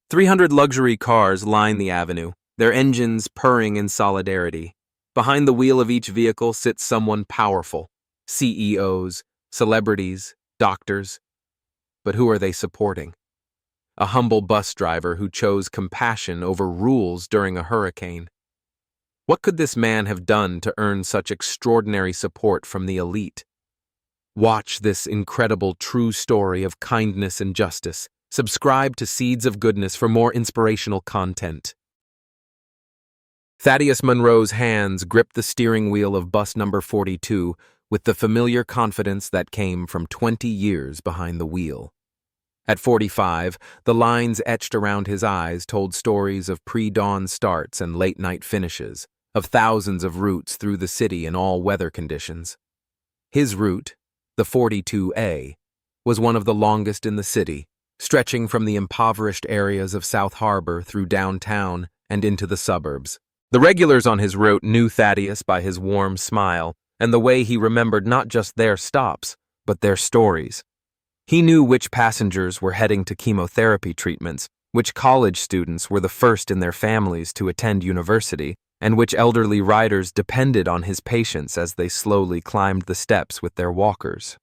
300 luxury cars line the avenue, their engines purring in solidarity. Behind the wheel of each vehicle sits someone powerful: CEOs, celebrities, doctors. But who are they supporting? A humble bus driver who chose compassion over rules during a hurricane. What could this man have done to earn such extraordinary support from the elite? Watch this incredible true story of kindness and justice. Subscribe to Seeds of Goodness for more inspirational content. Thaddeus Monroe's hands gripped the steering wheel of bus number 42 with the familiar confidence that came from 20 years behind the wheel. At 45, the lines etched around his eyes told stories of pre-dawn starts and late-night finishes, of thousands of routes through the city in all weather conditions. His route, the 42A, was one of the longest in the city, stretching from the impoverished areas of South Harbor through downtown and into the suburbs. The regulars on his route knew Thaddeus by his warm smile and the way he remembered not just their stops, but their stories. He knew which passengers were heading to chemotherapy treatments, which college students were the first in their families to attend university, and which elderly riders depended on his patience as they slowly climbed the steps with their walkers.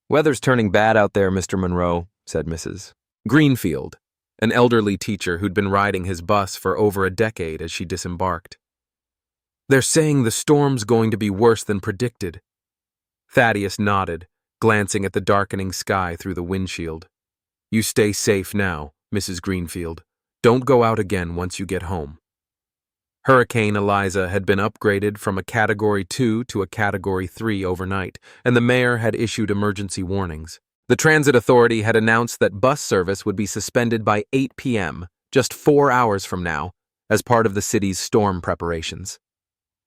"Weather's turning bad out there, Mr. Monroe," said Mrs. Greenfield, an elderly teacher who'd been riding his bus for over a decade as she disembarked. "They're saying the storm's going to be worse than predicted." Thaddeus nodded, glancing at the darkening sky through the windshield. "You stay safe now, Mrs. Greenfield. Don't go out again once you get home." Hurricane Eliza had been upgraded from a Category 2 to a Category 3 overnight, and the mayor had issued emergency warnings. The transit authority had announced that bus service would be suspended by 8 p.m., just 4 hours from now, as part of the city's storm preparations.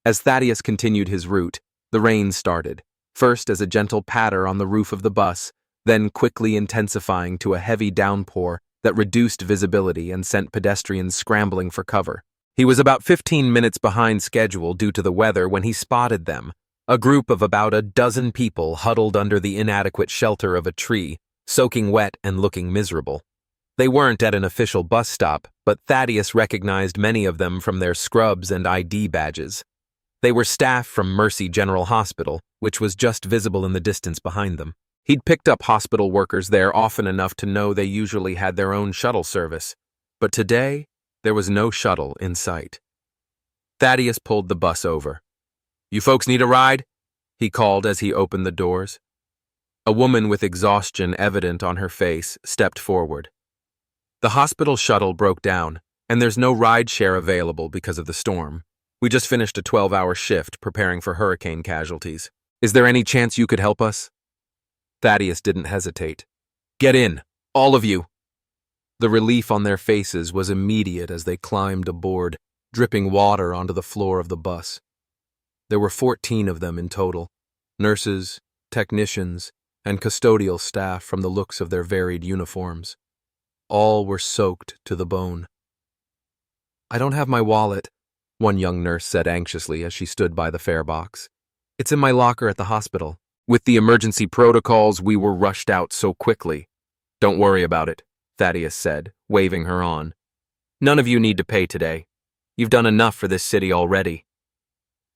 As Thaddeus continued his route, the rain started, first as a gentle patter on the roof of the bus, then quickly intensifying to a heavy downpour that reduced visibility and sent pedestrians scrambling for cover. He was about 15 minutes behind schedule due to the weather when he spotted them, a group of about a dozen people huddled under the inadequate shelter of a tree, soaking wet and looking miserable. They weren't at an official bus stop, but Thaddeus recognized many of them from their scrubs and ID badges. They were staff from Mercy General Hospital, which was just visible in the distance behind them. He'd picked up hospital workers there often enough to know they usually had their own shuttle service, but today there was no shuttle in sight. Thaddeus pulled the bus over. "You folks need a ride?" he called as he opened the doors. A woman with exhaustion evident on her face stepped forward. "The hospital shuttle broke down, and there's no ride share available because of the storm. We just finished a 12-hour shift preparing for hurricane casualties. Is there any chance you could help us?" Thaddeus didn't hesitate. "Get in, all of you." The relief on their faces was immediate as they climbed aboard, dripping water onto the floor of the bus. There were 14 of them in total, nurses, technicians, and custodial staff from the looks of their varied uniforms. All were soaked to the bone. "I don't have my wallet," one young nurse said anxiously as she stood by the fare box. "It's in my locker at the hospital. With the emergency protocols, we were rushed out so quickly." "Don't worry about it," Thaddeus said, waving her on. "None of you need to pay today. You've done enough for this city already."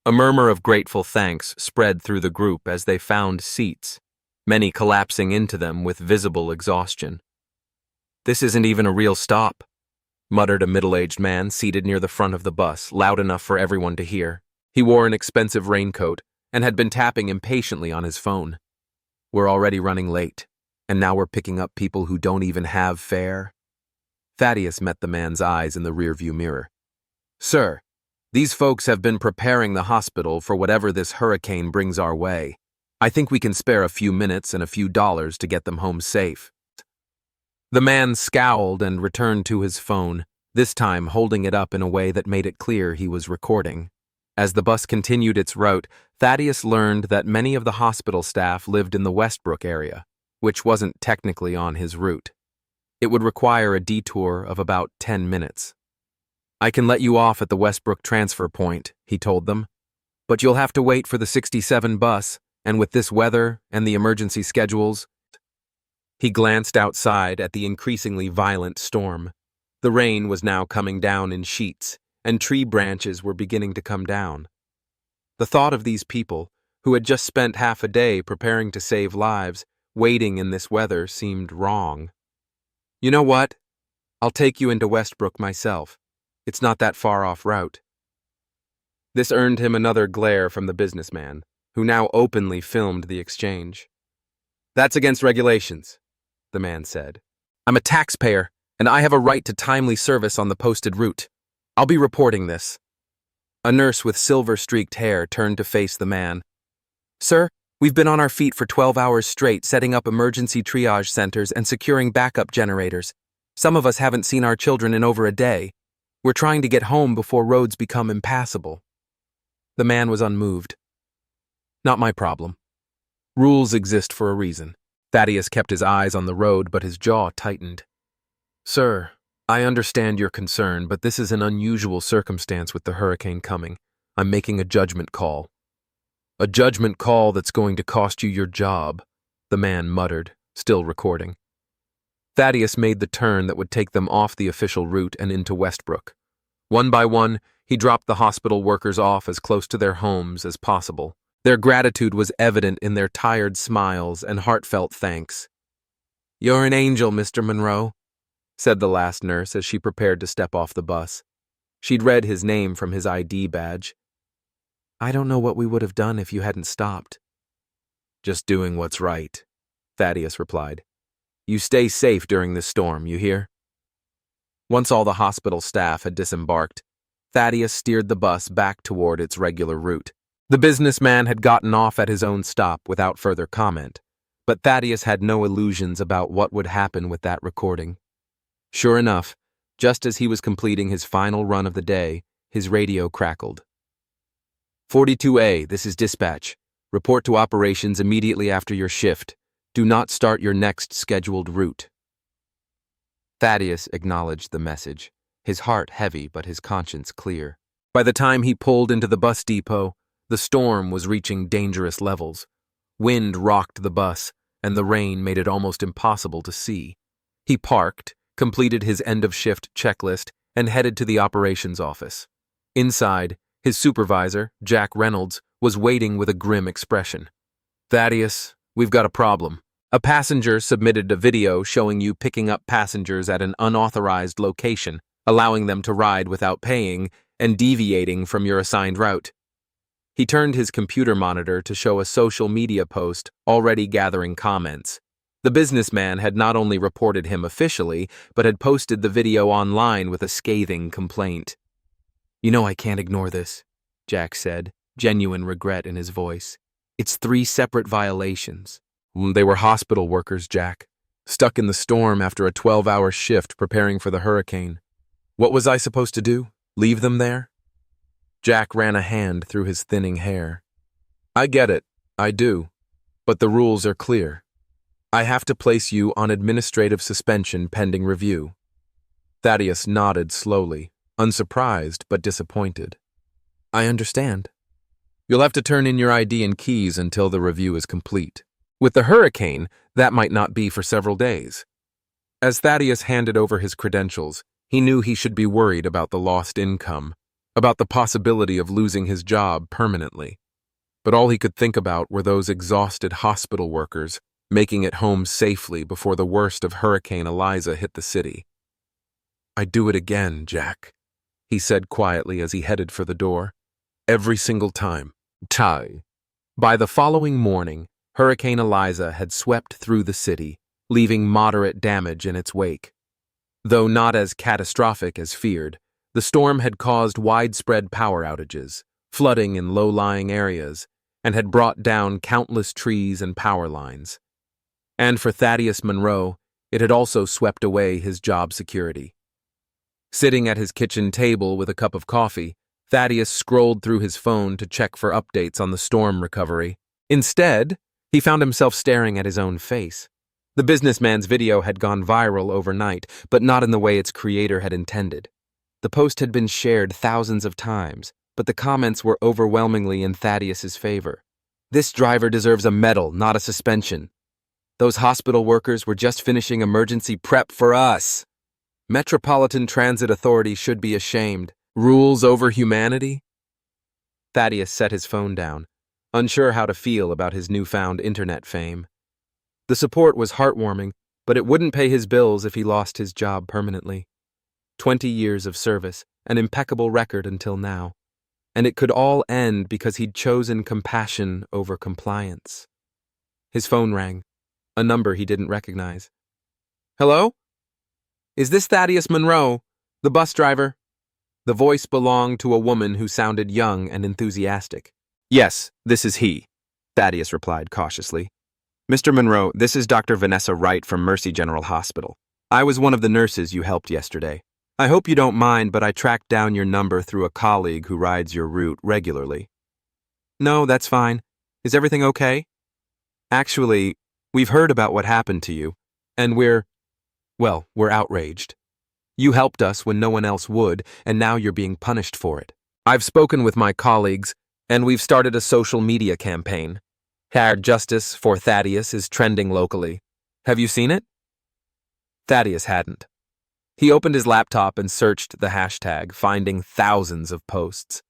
A murmur of grateful thanks spread through the group as they found seats, many collapsing into them with visible exhaustion. "This isn't even a real stop," muttered a middle-aged man seated near the front of the bus, loud enough for everyone to hear. He wore an expensive raincoat and had been tapping impatiently on his phone. "We're already running late, and now we're picking up people who don't even have fare." Thaddeus met the man's eyes in the rearview mirror. "Sir, these folks have been preparing the hospital for whatever this hurricane brings our way. I think we can spare a few minutes and a few dollars to get them home safe." The man scowled and returned to his phone, this time holding it up in a way that made it clear he was recording. As the bus continued its route, Thaddeus learned that many of the hospital staff lived in the Westbrook area, which wasn't technically on his route. It would require a detour of about 10 minutes. "I can let you off at the Westbrook transfer point," he told them, "but you'll have to wait for the 67 bus, and with this weather and the emergency schedules." He glanced outside at the increasingly violent storm. The rain was now coming down in sheets, and tree branches were beginning to come down. The thought of these people, who had just spent half a day preparing to save lives, waiting in this weather seemed wrong. "You know what? I'll take you into Westbrook myself. It's not that far off route." This earned him another glare from the businessman, who now openly filmed the exchange. "That's against regulations," the man said. "I'm a taxpayer, and I have a right to timely service on the posted route. I'll be reporting this." A nurse with silver-streaked hair turned to face the man. "Sir, we've been on our feet for 12 hours straight setting up emergency triage centers and securing backup generators. Some of us haven't seen our children in over a day. We're trying to get home before roads become impassable." The man was unmoved. "Not my problem. Rules exist for a reason." Thaddeus kept his eyes on the road, but his jaw tightened. "Sir, I understand your concern, but this is an unusual circumstance with the hurricane coming. I'm making a judgment call." "A judgment call that's going to cost you your job," the man muttered, still recording. Thaddeus made the turn that would take them off the official route and into Westbrook. One by one, he dropped the hospital workers off as close to their homes as possible. Their gratitude was evident in their tired smiles and heartfelt thanks. "You're an angel, Mr. Monroe," said the last nurse as she prepared to step off the bus. She'd read his name from his ID badge. "I don't know what we would have done if you hadn't stopped." "Just doing what's right," Thaddeus replied. "You stay safe during this storm, you hear?" Once all the hospital staff had disembarked, Thaddeus steered the bus back toward its regular route. The businessman had gotten off at his own stop without further comment, but Thaddeus had no illusions about what would happen with that recording. Sure enough, just as he was completing his final run of the day, his radio crackled. 42A, this is dispatch. Report to operations immediately after your shift. Do not start your next scheduled route. Thaddeus acknowledged the message, his heart heavy but his conscience clear. By the time he pulled into the bus depot, the storm was reaching dangerous levels. Wind rocked the bus, and the rain made it almost impossible to see. He parked, completed his end-of-shift checklist, and headed to the operations office. Inside, his supervisor, Jack Reynolds, was waiting with a grim expression. "Thaddeus, we've got a problem. A passenger submitted a video showing you picking up passengers at an unauthorized location, allowing them to ride without paying, and deviating from your assigned route." He turned his computer monitor to show a social media post already gathering comments. The businessman had not only reported him officially, but had posted the video online with a scathing complaint. "You know I can't ignore this," Jack said, genuine regret in his voice. "It's 3 separate violations." "They were hospital workers, Jack, stuck in the storm after a 12-hour shift preparing for the hurricane. What was I supposed to do? Leave them there?" Jack ran a hand through his thinning hair. "I get it, I do. But the rules are clear. I have to place you on administrative suspension pending review." Thaddeus nodded slowly, unsurprised but disappointed. "I understand. You'll have to turn in your ID and keys until the review is complete. With the hurricane, that might not be for several days." As Thaddeus handed over his credentials, he knew he should be worried about the lost income, about the possibility of losing his job permanently. But all he could think about were those exhausted hospital workers making it home safely before the worst of Hurricane Eliza hit the city. "I'd do it again, Jack," he said quietly as he headed for the door. "Every single time." By the following morning, Hurricane Eliza had swept through the city, leaving moderate damage in its wake. Though not as catastrophic as feared, the storm had caused widespread power outages, flooding in low-lying areas, and had brought down countless trees and power lines. And for Thaddeus Monroe, it had also swept away his job security. Sitting at his kitchen table with a cup of coffee, Thaddeus scrolled through his phone to check for updates on the storm recovery. Instead, he found himself staring at his own face. The businessman's video had gone viral overnight, but not in the way its creator had intended. The post had been shared thousands of times, but the comments were overwhelmingly in Thaddeus's favor. "This driver deserves a medal, not a suspension. Those hospital workers were just finishing emergency prep for us." Metropolitan Transit Authority should be ashamed. Rules over humanity? Thaddeus set his phone down, unsure how to feel about his newfound internet fame. The support was heartwarming, but it wouldn't pay his bills if he lost his job permanently. 20 years of service, an impeccable record until now. And it could all end because he'd chosen compassion over compliance. His phone rang, a number he didn't recognize. Hello? Is this Thaddeus Monroe, the bus driver? The voice belonged to a woman who sounded young and enthusiastic. Yes, this is he, Thaddeus replied cautiously. Mr. Monroe, this is Dr. Vanessa Wright from Mercy General Hospital. I was one of the nurses you helped yesterday. I hope you don't mind, but I tracked down your number through a colleague who rides your route regularly. No, that's fine. Is everything okay? Actually, we've heard about what happened to you, and we're outraged. You helped us when no one else would, and now you're being punished for it. I've spoken with my colleagues, and we've started a social media campaign. #Justice for Thaddeus is trending locally. Have you seen it? Thaddeus hadn't. He opened his laptop and searched the hashtag, finding thousands of posts.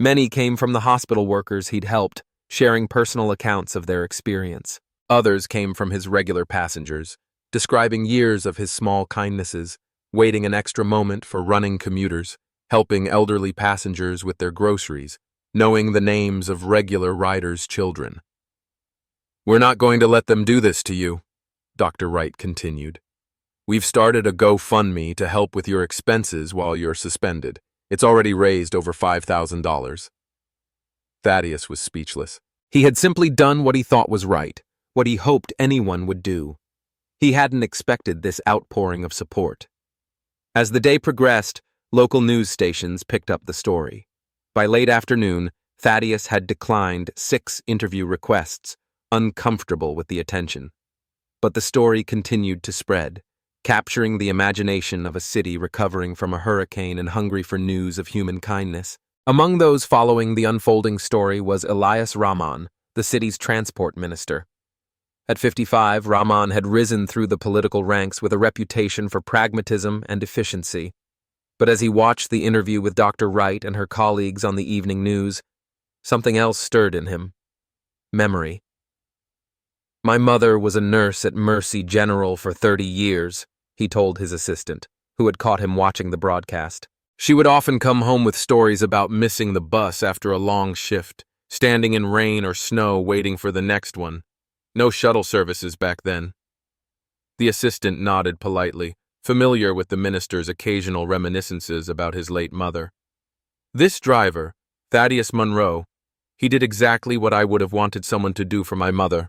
Many came from the hospital workers he'd helped, sharing personal accounts of their experience. Others came from his regular passengers, describing years of his small kindnesses, waiting an extra moment for running commuters, helping elderly passengers with their groceries, knowing the names of regular riders' children. We're not going to let them do this to you, Dr. Wright continued. We've started a GoFundMe to help with your expenses while you're suspended. It's already raised over $5,000. Thaddeus was speechless. He had simply done what he thought was right, what he hoped anyone would do. He hadn't expected this outpouring of support. As the day progressed, local news stations picked up the story. By late afternoon, Thaddeus had declined 6 interview requests, uncomfortable with the attention. But the story continued to spread, capturing the imagination of a city recovering from a hurricane and hungry for news of human kindness. Among those following the unfolding story was Elias Rahman, the city's transport minister. At 55, Rahman had risen through the political ranks with a reputation for pragmatism and efficiency. But as he watched the interview with Dr. Wright and her colleagues on the evening news, something else stirred in him. Memory. My mother was a nurse at Mercy General for 30 years, he told his assistant, who had caught him watching the broadcast. She would often come home with stories about missing the bus after a long shift, standing in rain or snow waiting for the next one. No shuttle services back then. The assistant nodded politely, familiar with the minister's occasional reminiscences about his late mother. This driver, Thaddeus Monroe, he did exactly what I would have wanted someone to do for my mother,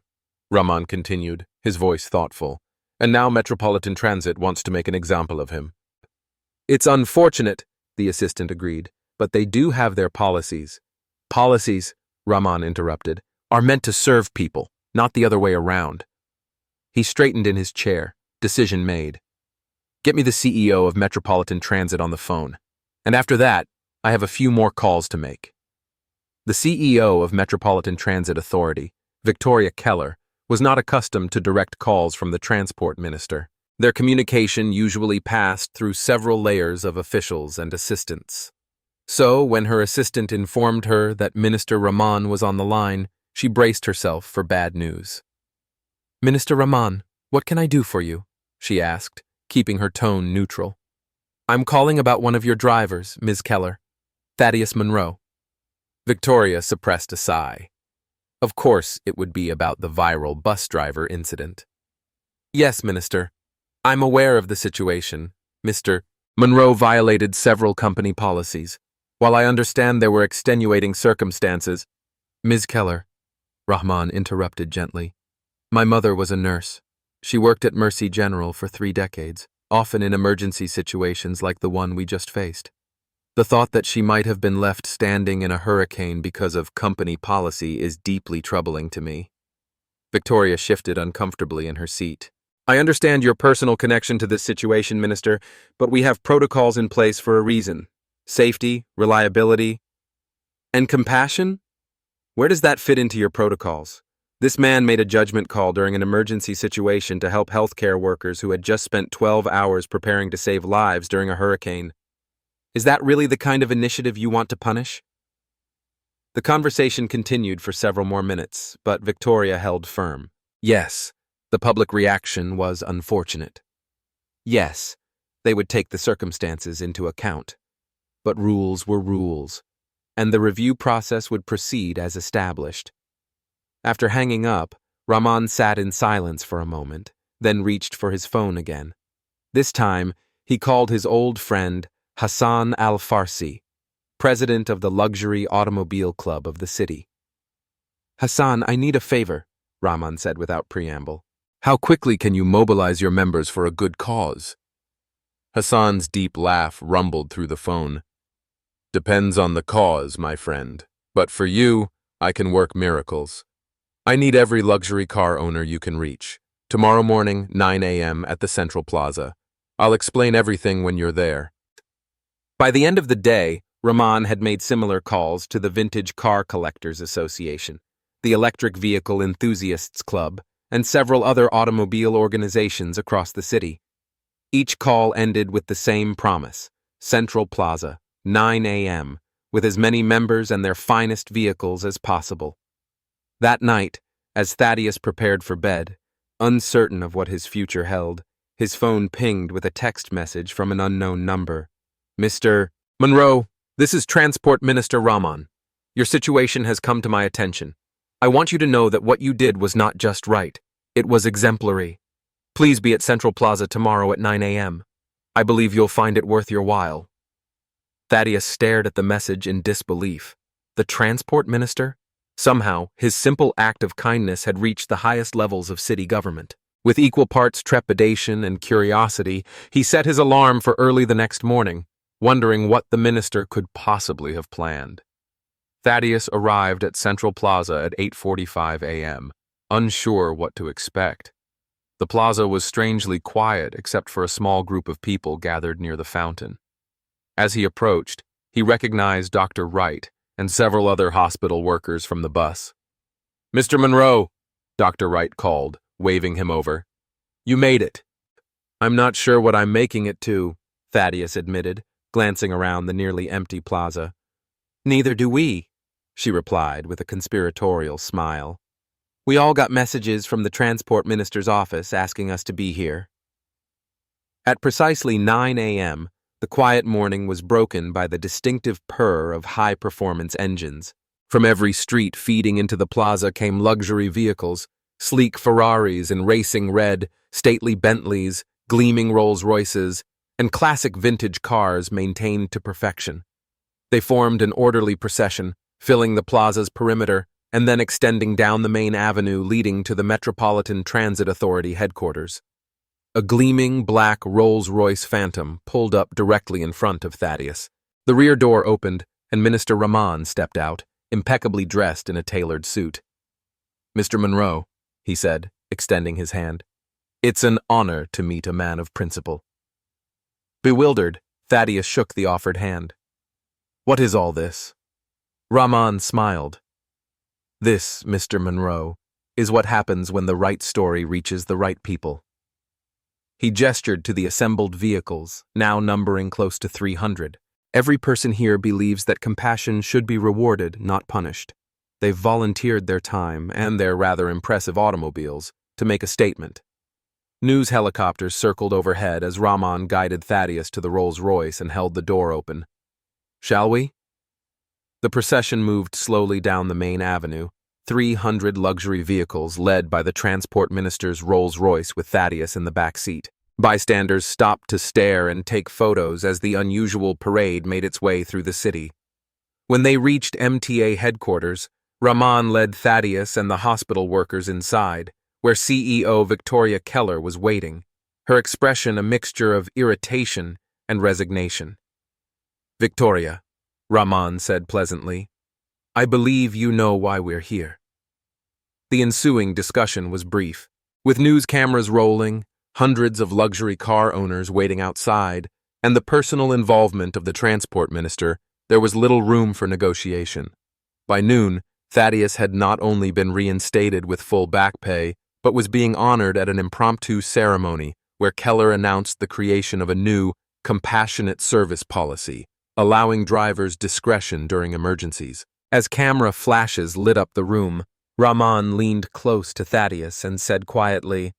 Rahman continued, his voice thoughtful. And now Metropolitan Transit wants to make an example of him. It's unfortunate, the assistant agreed, but they do have their policies. Policies, Rahman interrupted, are meant to serve people, not the other way around. He straightened in his chair, decision made. Get me the CEO of Metropolitan Transit on the phone. And after that, I have a few more calls to make. The CEO of Metropolitan Transit Authority, Victoria Keller, was not accustomed to direct calls from the transport minister. Their communication usually passed through several layers of officials and assistants. So, when her assistant informed her that Minister Rahman was on the line, she braced herself for bad news. Minister Rahman, what can I do for you? She asked, keeping her tone neutral. I'm calling about one of your drivers, Ms. Keller, Thaddeus Monroe. Victoria suppressed a sigh. Of course, it would be about the viral bus driver incident. Yes, Minister. I'm aware of the situation. Mr. Monroe violated several company policies. While I understand there were extenuating circumstances, Ms. Keller, Rahman interrupted gently. My mother was a nurse. She worked at Mercy General for 3 decades, often in emergency situations like the one we just faced. The thought that she might have been left standing in a hurricane because of company policy is deeply troubling to me. Victoria shifted uncomfortably in her seat. I understand your personal connection to this situation, Minister, but we have protocols in place for a reason. Safety, reliability, and compassion? Where does that fit into your protocols? This man made a judgment call during an emergency situation to help healthcare workers who had just spent 12 hours preparing to save lives during a hurricane. Is that really the kind of initiative you want to punish? The conversation continued for several more minutes, but Victoria held firm. Yes, the public reaction was unfortunate. Yes, they would take the circumstances into account. But rules were rules, and the review process would proceed as established. After hanging up, Rahman sat in silence for a moment, then reached for his phone again. This time, he called his old friend Hassan Al-Farsi, president of the Luxury Automobile Club of the city. "Hassan, I need a favor," Rahman said without preamble. "How quickly can you mobilize your members for a good cause?" Hassan's deep laugh rumbled through the phone. "Depends on the cause, my friend. But for you, I can work miracles. I need every luxury car owner you can reach. Tomorrow morning, 9 a.m. at the Central Plaza. I'll explain everything when you're there." By the end of the day, Rahman had made similar calls to the Vintage Car Collectors Association, the Electric Vehicle Enthusiasts Club, and several other automobile organizations across the city. Each call ended with the same promise: Central Plaza, 9 a.m., with as many members and their finest vehicles as possible. That night, as Thaddeus prepared for bed, uncertain of what his future held, his phone pinged with a text message from an unknown number. "Mr. Monroe, this is Transport Minister Rahman. Your situation has come to my attention. I want you to know that what you did was not just right. It was exemplary. Please be at Central Plaza tomorrow at 9 a.m. I believe you'll find it worth your while." Thaddeus stared at the message in disbelief. The Transport Minister? Somehow, his simple act of kindness had reached the highest levels of city government. With equal parts trepidation and curiosity, he set his alarm for early the next morning, wondering what the minister could possibly have planned. Thaddeus arrived at Central Plaza at 8:45 a.m., unsure what to expect. The plaza was strangely quiet except for a small group of people gathered near the fountain. As he approached, he recognized Dr. Wright and several other hospital workers from the bus. "Mr. Monroe," Dr. Wright called, waving him over. "You made it." "I'm not sure what I'm making it to," Thaddeus admitted, glancing around the nearly empty plaza. "Neither do we," she replied with a conspiratorial smile. "We all got messages from the transport minister's office asking us to be here." At precisely 9 a.m., the quiet morning was broken by the distinctive purr of high-performance engines. From every street feeding into the plaza came luxury vehicles, sleek Ferraris in racing red, stately Bentleys, gleaming Rolls-Royces, and classic vintage cars maintained to perfection. They formed an orderly procession, filling the plaza's perimeter and then extending down the main avenue leading to the Metropolitan Transit Authority headquarters. A gleaming black Rolls-Royce Phantom pulled up directly in front of Thaddeus. The rear door opened, and Minister Rahman stepped out, impeccably dressed in a tailored suit. "Mr. Monroe," he said, extending his hand, "it's an honor to meet a man of principle." Bewildered, Thaddeus shook the offered hand. "What is all this?" Rahman smiled. "This, Mr. Monroe, is what happens when the right story reaches the right people." He gestured to the assembled vehicles, now numbering close to 300. "Every person here believes that compassion should be rewarded, not punished. They've volunteered their time and their rather impressive automobiles to make a statement." News helicopters circled overhead as Rahman guided Thaddeus to the Rolls-Royce and held the door open. "Shall we?" The procession moved slowly down the main avenue, 300 luxury vehicles led by the transport minister's Rolls-Royce with Thaddeus in the back seat. Bystanders stopped to stare and take photos as the unusual parade made its way through the city. When they reached MTA headquarters, Rahman led Thaddeus and the hospital workers inside, where CEO Victoria Keller was waiting, her expression a mixture of irritation and resignation. "Victoria," Rahman said pleasantly, "I believe you know why we're here." The ensuing discussion was brief. With news cameras rolling, hundreds of luxury car owners waiting outside, and the personal involvement of the transport minister, there was little room for negotiation. By noon, Thaddeus had not only been reinstated with full back pay, but was being honored at an impromptu ceremony where Keller announced the creation of a new, compassionate service policy, allowing drivers discretion during emergencies. As camera flashes lit up the room, Rahman leaned close to Thaddeus and said quietly,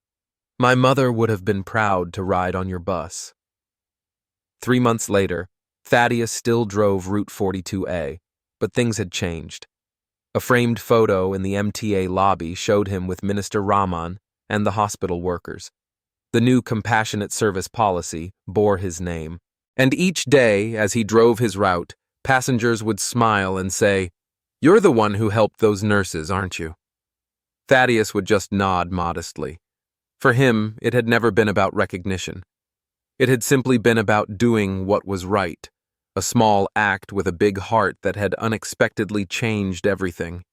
"My mother would have been proud to ride on your bus." 3 months later, Thaddeus still drove Route 42A, but things had changed. A framed photo in the MTA lobby showed him with Minister Rahman and the hospital workers. The new compassionate service policy bore his name, and each day, as he drove his route, passengers would smile and say, "You're the one who helped those nurses, aren't you?" Thaddeus would just nod modestly. For him, it had never been about recognition. It had simply been about doing what was right, a small act with a big heart that had unexpectedly changed everything.